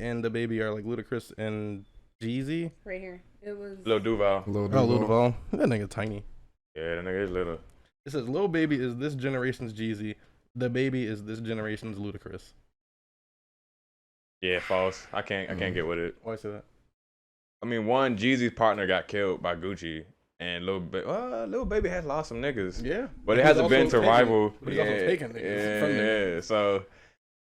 and Dababy are like Ludacris and Jeezy. Right here. It was Lil Duval. Lil Duval. That nigga tiny. Yeah, that nigga is little. It says Lil Baby is this generation's Jeezy. Dababy is this generation's Ludacris. Yeah, false. I can't get with it. Why say that? I mean, one, Jeezy's partner got killed by Gucci, and Lil Baby has lost some niggas. Yeah, but it hasn't been to rival. But he's also taking niggas from them. Yeah. So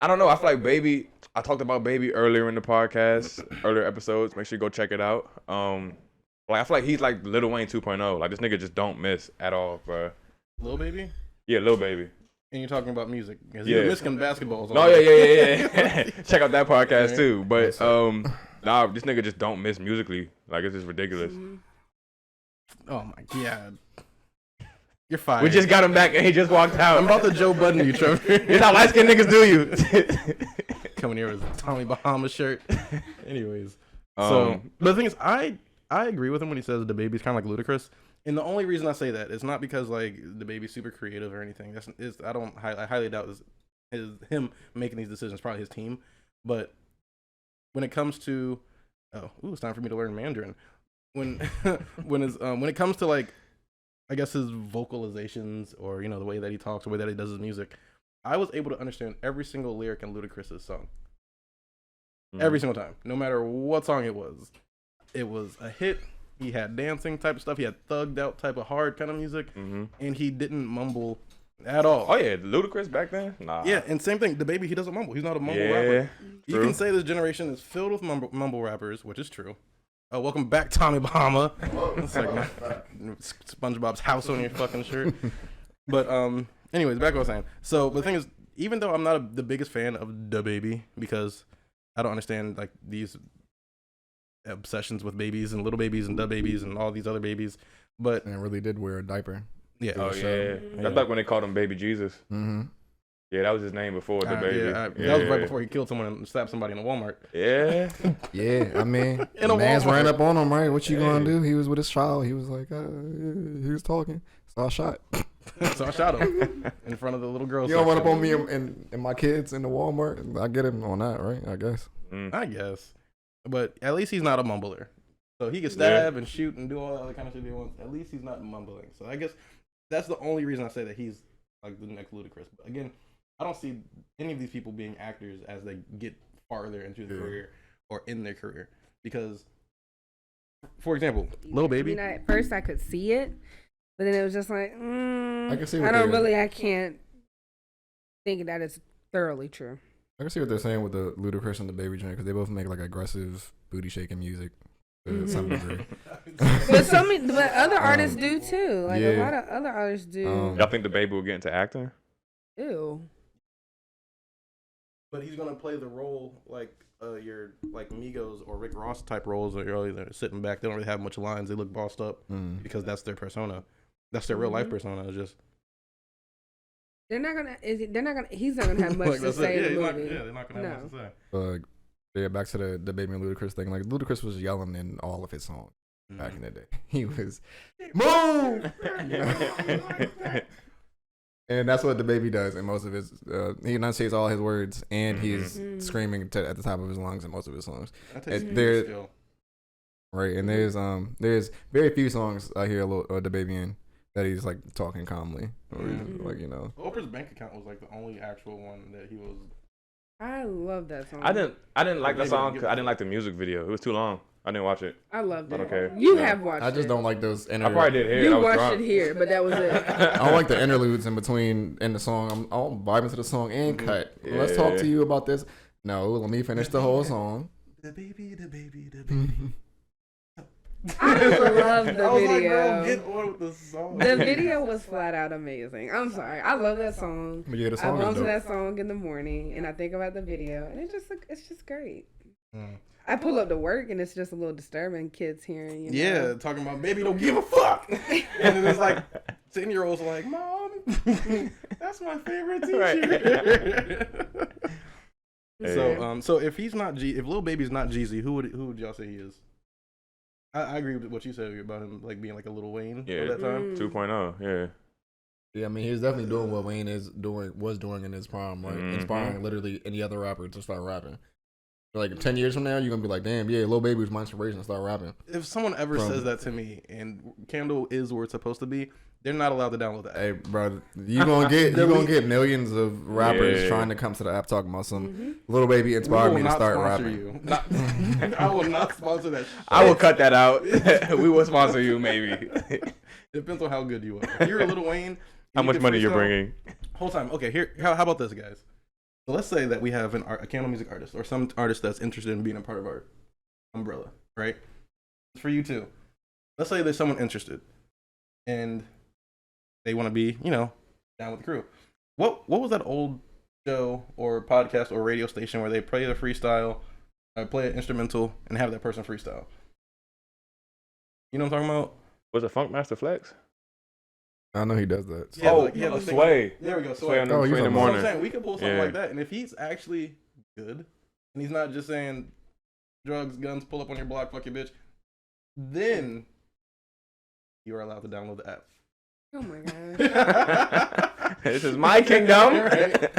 I don't know. I feel like Baby. I talked about Baby earlier in the podcast, earlier episodes. Make sure you go check it out. Like I feel like he's like Lil Wayne 2.0. Like this nigga just don't miss at all, bro. Lil Baby? Yeah, Lil Baby. And you're talking about music. Yeah. Michigan basketballs. No, yeah. Check out that podcast too. But nah, this nigga just don't miss musically. Like it's just ridiculous. Oh my god. You're fired. We just got him back and he just walked out. I'm about to Joe Budden you, Trevor. It's how light skinned niggas do you. Coming here with a Tommy Bahama shirt. Anyways. But the thing is, I agree with him when he says Dababy's kind of like Ludacris. And the only reason I say that is not because like Dababy's super creative or anything. I highly doubt him making these decisions. Probably his team. But when it comes to it's time for me to learn Mandarin. When it comes to like, I guess his vocalizations or the way that he talks, the way that he does his music, I was able to understand every single lyric in Ludacris's song. Every single time, no matter what song it was a hit. He had dancing type of stuff. He had thugged out type of hard kind of music, and he didn't mumble at all. Oh yeah, Ludacris back then. Nah. Yeah, and same thing. Dababy, he doesn't mumble. He's not a mumble rapper. You can say this generation is filled with mumble rappers, which is true. Welcome back, Tommy Bahama. It's like SpongeBob's house on your fucking shirt. But anyways, back to what I was saying. So the thing is, even though I'm not the biggest fan of Dababy because I don't understand like these obsessions with babies and little babies and Dababies and all these other babies, but and really did wear a diaper. Yeah. Oh yeah. That's like when they called him Baby Jesus. Yeah, that was his name before Dababy. That was right before he killed someone and slapped somebody in a Walmart. Yeah. Yeah, I mean, the man's ran up on him, right? What you gonna do? He was with his child. He was like, he was talking. So I shot. So I shot him in front of the little girl. You don't run up on me and my kids in the Walmart. I get him on that, right? I guess. I guess. But at least he's not a mumbler. So he can stab and shoot and do all that other kind of shit he wants. At least he's not mumbling. So I guess that's the only reason I say that he's like the next Ludacris. But again, I don't see any of these people being actors as they get farther into their career or in their career. Because, for example, Lil Baby. At first I could see it, but then it was just like, I can see. I can't think that it's thoroughly true. I can see what they're saying with the Ludacris and the Baby joint because they both make like aggressive booty shaking music to some degree. But other artists do too. Like a lot of other artists do. Y'all think the Baby will get into acting? Ew. But he's gonna play the role like your like Migos or Rick Ross type roles. That you're either sitting back. They don't really have much lines. They look bossed up because that's their persona. That's their real life persona. It's just. He's not gonna have much to say in the movie. They're not gonna have much to say. Yeah, back to the Baby and Ludacris thing. Like Ludacris was yelling in all of his songs back in the day. He was move, and that's what Dababy does in most of his. He enunciates all his words, and he's screaming at the top of his lungs in most of his songs. Right, and there's very few songs I hear Dababy in that he's like talking calmly, or like Oprah's bank account was like the only actual one that he was. I love that song. I didn't like that song because I didn't like the music video. It was too long. I didn't watch it. I loved it. Okay. You have watched it. I just don't like those. I probably did hear. You watched it here, but that was it. I don't like the interludes in between in the song. I'm vibing to the song and cut. Yeah. Let's talk to you about this. No, let me finish the whole song. The baby. I love the video. I was like, bro, get on with the song. The video was flat out amazing. I'm sorry. I love that song. Yeah, the song I bump to that song in the morning, and I think about the video, and it's just great. I pull up to work, and it's just a little disturbing. Kids hearing, Yeah, talking about baby don't give a fuck, and then it's like 10-year-olds like, Mom, that's my favorite teacher. Right. So if he's not if Lil Baby's not Jeezy, who would y'all say he is? I agree with what you said about him like being like a Lil Wayne at that time. 2.0, yeah. Yeah, I mean he's definitely doing what Wayne was doing in his prime, right? Inspiring literally any other rapper to start rapping. Like 10 years from now, you're gonna be like, damn, yeah, Lil Baby was my inspiration to start rapping. If someone ever says that to me and Kandle is where it's supposed to be, they're not allowed to download the app. Hey, bro, you gonna get millions of rappers trying to come to the app talking about some Lil Baby inspired me to start rapping. I will not sponsor that. I will cut that out. We will sponsor you, maybe. It depends on how good you are. If you're a Lil Wayne, how much money you're bringing? Whole time. Okay, here. How about this, guys? So let's say that we have a Kandle music artist or some artist that's interested in being a part of our umbrella, right? It's for you too. Let's say there's someone interested, and they want to be, down with the crew. What was that old show or podcast or radio station where they play the freestyle, play an instrumental, and have that person freestyle? You know what I'm talking about? Was it Funk Master Flex? I know he does that. Yeah, Sway. There we go. Sway in the So morning. I'm saying we could pull something like that, and if he's actually good, and he's not just saying drugs, guns, pull up on your block, fuck your bitch, then you are allowed to download the app. Oh my gosh. This is my kingdom. Right?